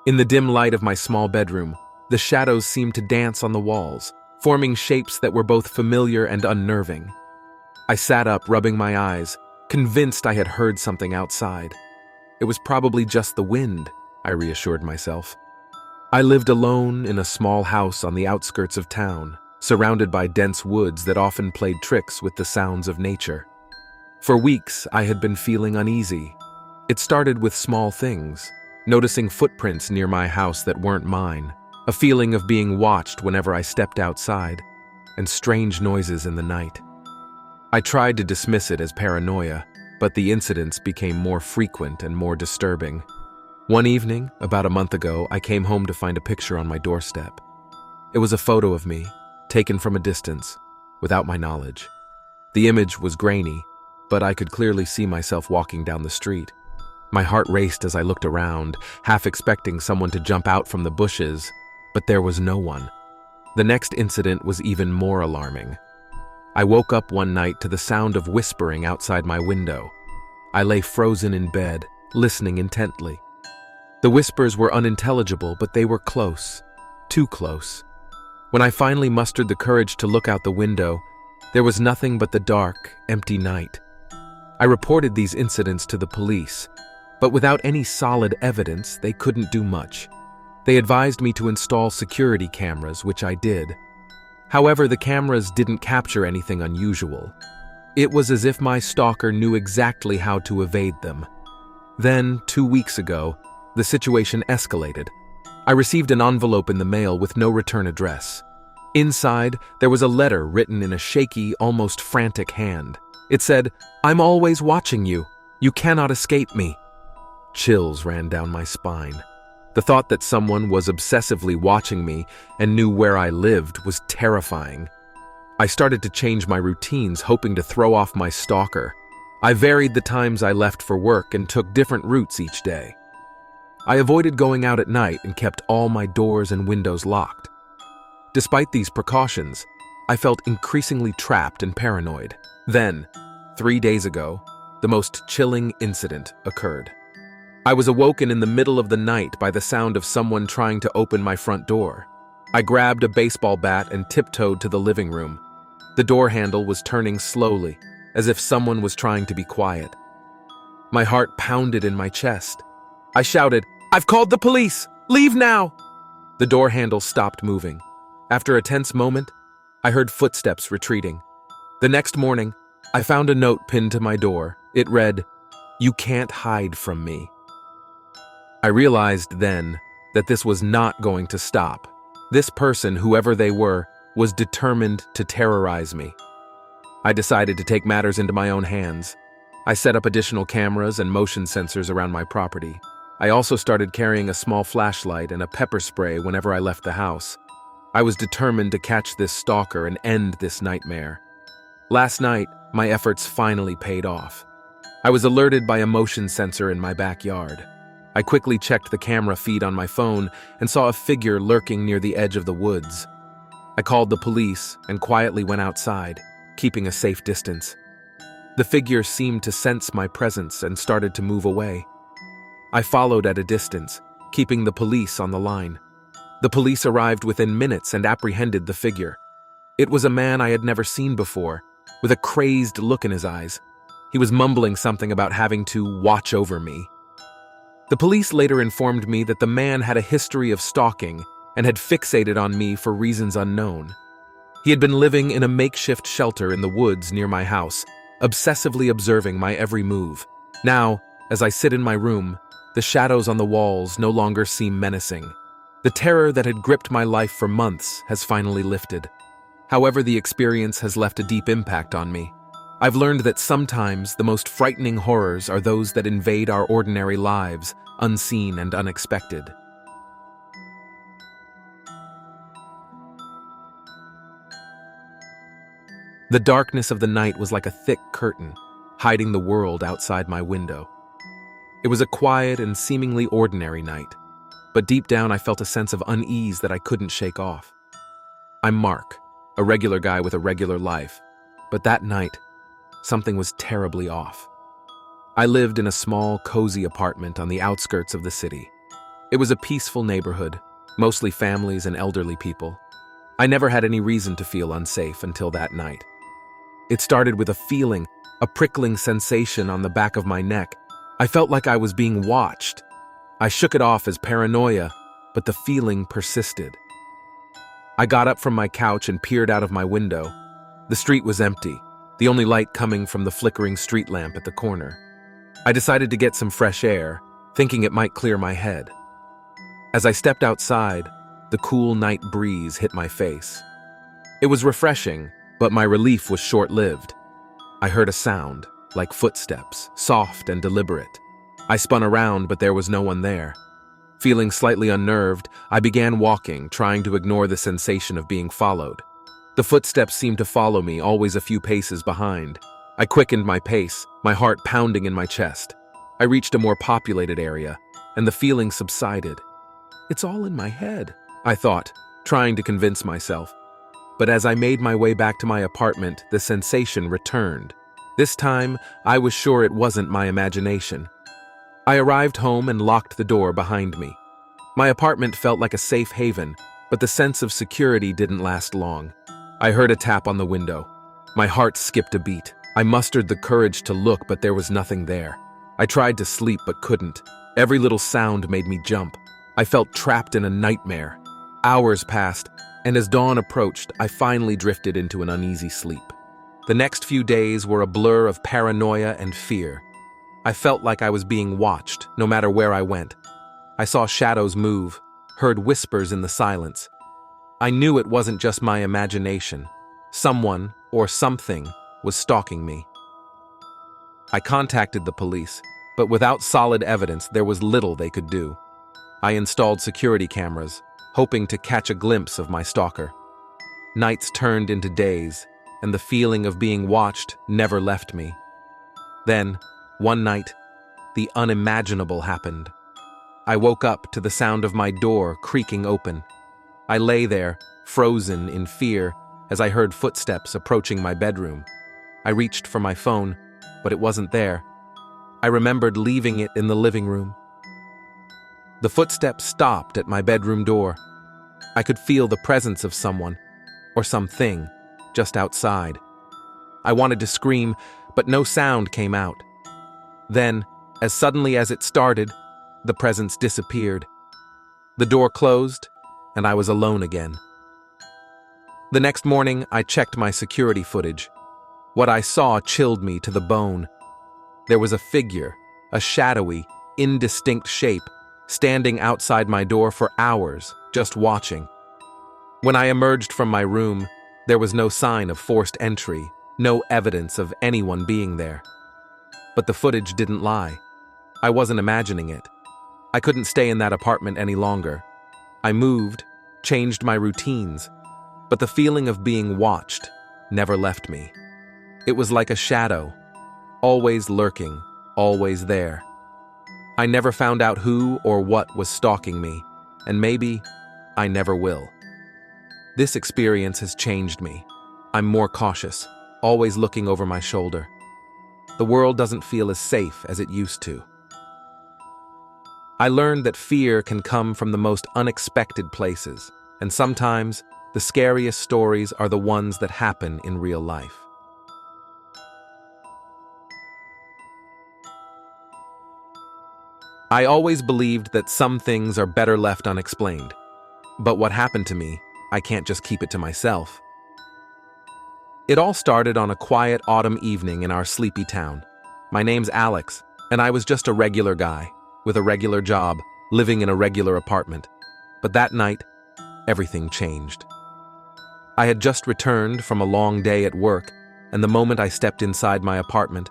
In the dim light of my small bedroom, the shadows seemed to dance on the walls, forming shapes that were both familiar and unnerving. I sat up, rubbing my eyes, convinced I had heard something outside. It was probably just the wind, I reassured myself. I lived alone in a small house on the outskirts of town, surrounded by dense woods that often played tricks with the sounds of nature. For weeks, I had been feeling uneasy. It started with small things, noticing footprints near my house that weren't mine, a feeling of being watched whenever I stepped outside, and strange noises in the night. I tried to dismiss it as paranoia, but the incidents became more frequent and more disturbing. One evening, about a month ago, I came home to find a picture on my doorstep. It was a photo of me, taken from a distance, without my knowledge. The image was grainy, but I could clearly see myself walking down the street. My heart raced as I looked around, half expecting someone to jump out from the bushes, but there was no one. The next incident was even more alarming. I woke up one night to the sound of whispering outside my window. I lay frozen in bed, listening intently. The whispers were unintelligible, but they were close, too close. When I finally mustered the courage to look out the window, there was nothing but the dark, empty night. I reported these incidents to the police, but without any solid evidence, they couldn't do much. They advised me to install security cameras, which I did. However, the cameras didn't capture anything unusual. It was as if my stalker knew exactly how to evade them. Then, 2 weeks ago, the situation escalated. I received an envelope in the mail with no return address. Inside, there was a letter written in a shaky, almost frantic hand. It said, "I'm always watching you. You cannot escape me." Chills ran down my spine. The thought that someone was obsessively watching me and knew where I lived was terrifying. I started to change my routines, hoping to throw off my stalker. I varied the times I left for work and took different routes each day. I avoided going out at night and kept all my doors and windows locked. Despite these precautions, I felt increasingly trapped and paranoid. Then, 3 days ago, the most chilling incident occurred. I was awoken in the middle of the night by the sound of someone trying to open my front door. I grabbed a baseball bat and tiptoed to the living room. The door handle was turning slowly, as if someone was trying to be quiet. My heart pounded in my chest. I shouted, "I've called the police! Leave now!" The door handle stopped moving. After a tense moment, I heard footsteps retreating. The next morning, I found a note pinned to my door. It read, "You can't hide from me." I realized then that this was not going to stop. This person, whoever they were, was determined to terrorize me. I decided to take matters into my own hands. I set up additional cameras and motion sensors around my property. I also started carrying a small flashlight and a pepper spray whenever I left the house. I was determined to catch this stalker and end this nightmare. Last night, my efforts finally paid off. I was alerted by a motion sensor in my backyard. I quickly checked the camera feed on my phone and saw a figure lurking near the edge of the woods. I called the police and quietly went outside, keeping a safe distance. The figure seemed to sense my presence and started to move away. I followed at a distance, keeping the police on the line. The police arrived within minutes and apprehended the figure. It was a man I had never seen before, with a crazed look in his eyes. He was mumbling something about having to watch over me. The police later informed me that the man had a history of stalking and had fixated on me for reasons unknown. He had been living in a makeshift shelter in the woods near my house, obsessively observing my every move. Now, as I sit in my room, the shadows on the walls no longer seem menacing. The terror that had gripped my life for months has finally lifted. However, the experience has left a deep impact on me. I've learned that sometimes the most frightening horrors are those that invade our ordinary lives, unseen and unexpected. The darkness of the night was like a thick curtain, hiding the world outside my window. It was a quiet and seemingly ordinary night, but deep down I felt a sense of unease that I couldn't shake off. I'm Mark, a regular guy with a regular life, but that night, something was terribly off. I lived in a small, cozy apartment on the outskirts of the city. It was a peaceful neighborhood, mostly families and elderly people. I never had any reason to feel unsafe until that night. It started with a feeling, a prickling sensation on the back of my neck. I felt like I was being watched. I shook it off as paranoia, but the feeling persisted. I got up from my couch and peered out of my window. The street was empty, the only light coming from the flickering street lamp at the corner. I decided to get some fresh air, thinking it might clear my head. As I stepped outside, the cool night breeze hit my face. It was refreshing, but my relief was short-lived. I heard a sound, like footsteps, soft and deliberate. I spun around, but there was no one there. Feeling slightly unnerved, I began walking, trying to ignore the sensation of being followed. The footsteps seemed to follow me, always a few paces behind. I quickened my pace, my heart pounding in my chest. I reached a more populated area, and the feeling subsided. It's all in my head, I thought, trying to convince myself. But as I made my way back to my apartment, the sensation returned. This time, I was sure it wasn't my imagination. I arrived home and locked the door behind me. My apartment felt like a safe haven, but the sense of security didn't last long. I heard a tap on the window. My heart skipped a beat. I mustered the courage to look, but there was nothing there. I tried to sleep but couldn't. Every little sound made me jump. I felt trapped in a nightmare. Hours passed, and as dawn approached, I finally drifted into an uneasy sleep. The next few days were a blur of paranoia and fear. I felt like I was being watched, no matter where I went. I saw shadows move, heard whispers in the silence. I knew it wasn't just my imagination. Someone, or something, was stalking me. I contacted the police, but without solid evidence, there was little they could do. I installed security cameras, hoping to catch a glimpse of my stalker. Nights turned into days, and the feeling of being watched never left me. Then, one night, the unimaginable happened. I woke up to the sound of my door creaking open. I lay there, frozen in fear, as I heard footsteps approaching my bedroom. I reached for my phone, but it wasn't there. I remembered leaving it in the living room. The footsteps stopped at my bedroom door. I could feel the presence of someone, or something, just outside. I wanted to scream, but no sound came out. Then, as suddenly as it started, the presence disappeared. The door closed, and I was alone again. The next morning, I checked my security footage. What I saw chilled me to the bone. There was a figure, a shadowy, indistinct shape, standing outside my door for hours, just watching. When I emerged from my room, there was no sign of forced entry, no evidence of anyone being there. But the footage didn't lie. I wasn't imagining it. I couldn't stay in that apartment any longer. I moved, changed my routines, but the feeling of being watched never left me. It was like a shadow, always lurking, always there. I never found out who or what was stalking me, and maybe I never will. This experience has changed me. I'm more cautious, always looking over my shoulder. The world doesn't feel as safe as it used to. I learned that fear can come from the most unexpected places, and sometimes the scariest stories are the ones that happen in real life. I always believed that some things are better left unexplained. But what happened to me, I can't just keep it to myself. It all started on a quiet autumn evening in our sleepy town. My name's Alex, and I was just a regular guy, with a regular job, living in a regular apartment. But that night, everything changed. I had just returned from a long day at work, and the moment I stepped inside my apartment,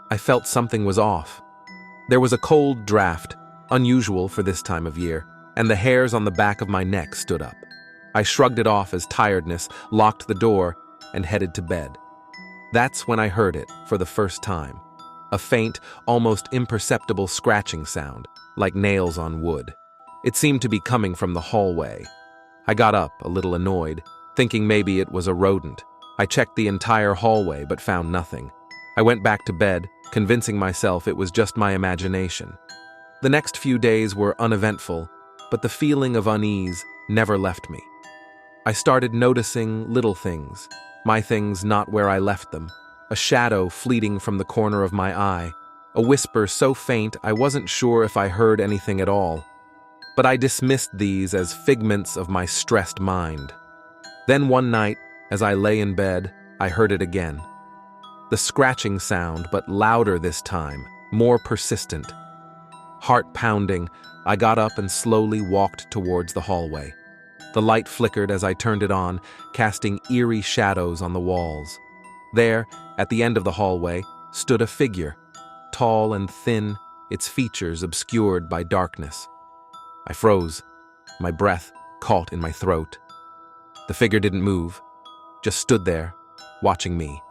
I felt something was off. There was a cold draft, unusual for this time of year, and the hairs on the back of my neck stood up. I shrugged it off as tiredness, locked the door, and headed to bed. That's when I heard it for the first time. A faint, almost imperceptible scratching sound, like nails on wood. It seemed to be coming from the hallway. I got up, a little annoyed, thinking maybe it was a rodent. I checked the entire hallway but found nothing. I went back to bed, convincing myself it was just my imagination. The next few days were uneventful, but the feeling of unease never left me. I started noticing little things, my things not where I left them, a shadow fleeting from the corner of my eye, a whisper so faint I wasn't sure if I heard anything at all. But I dismissed these as figments of my stressed mind. Then one night, as I lay in bed, I heard it again. The scratching sound, but louder this time, more persistent. Heart pounding, I got up and slowly walked towards the hallway. The light flickered as I turned it on, casting eerie shadows on the walls. There, at the end of the hallway, stood a figure, tall and thin, its features obscured by darkness. I froze, my breath caught in my throat. The figure didn't move, just stood there, watching me.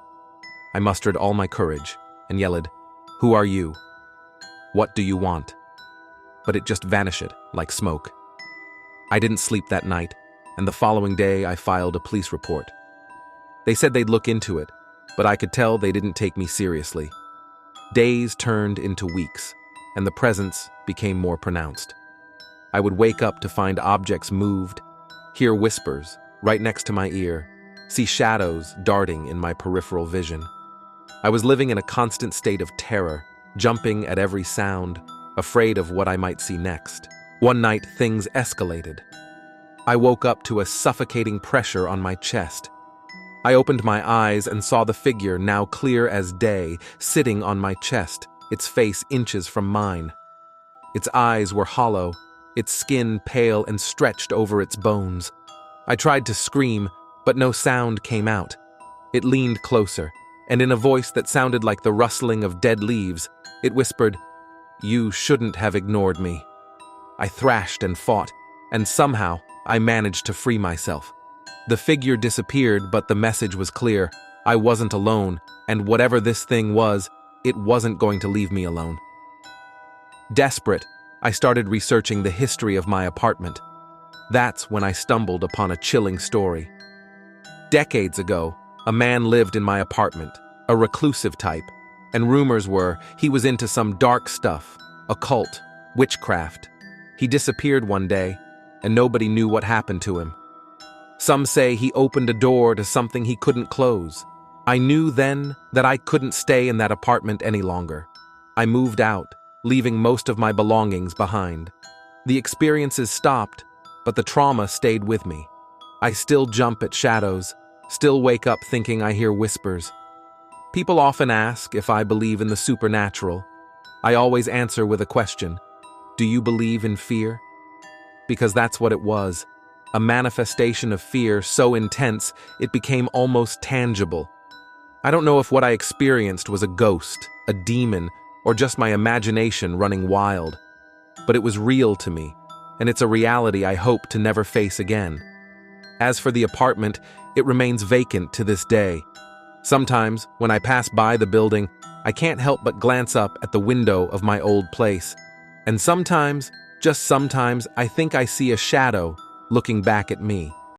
I mustered all my courage and yelled, "Who are you? What do you want?" But it just vanished like smoke. I didn't sleep that night, and the following day I filed a police report. They said they'd look into it, but I could tell they didn't take me seriously. Days turned into weeks, and the presence became more pronounced. I would wake up to find objects moved, hear whispers right next to my ear, see shadows darting in my peripheral vision. I was living in a constant state of terror, jumping at every sound, afraid of what I might see next. One night, things escalated. I woke up to a suffocating pressure on my chest. I opened my eyes and saw the figure, now clear as day, sitting on my chest, its face inches from mine. Its eyes were hollow, its skin pale and stretched over its bones. I tried to scream, but no sound came out. It leaned closer, and in a voice that sounded like the rustling of dead leaves, it whispered, "You shouldn't have ignored me." I thrashed and fought, and somehow I managed to free myself. The figure disappeared, but the message was clear. I wasn't alone, and whatever this thing was, it wasn't going to leave me alone. Desperate, I started researching the history of my apartment. That's when I stumbled upon a chilling story. Decades ago, a man lived in my apartment, a reclusive type, and rumors were he was into some dark stuff, occult, witchcraft. He disappeared one day, and nobody knew what happened to him. Some say he opened a door to something he couldn't close. I knew then that I couldn't stay in that apartment any longer. I moved out, leaving most of my belongings behind. The experiences stopped, but the trauma stayed with me. I still jump at shadows, still wake up thinking I hear whispers. People often ask if I believe in the supernatural. I always answer with a question: do you believe in fear? Because that's what it was. A manifestation of fear so intense it became almost tangible. I don't know if what I experienced was a ghost, a demon, or just my imagination running wild. But it was real to me, and it's a reality I hope to never face again. As for the apartment, it remains vacant to this day. Sometimes, when I pass by the building, I can't help but glance up at the window of my old place. And sometimes, just sometimes, I think I see a shadow looking back at me.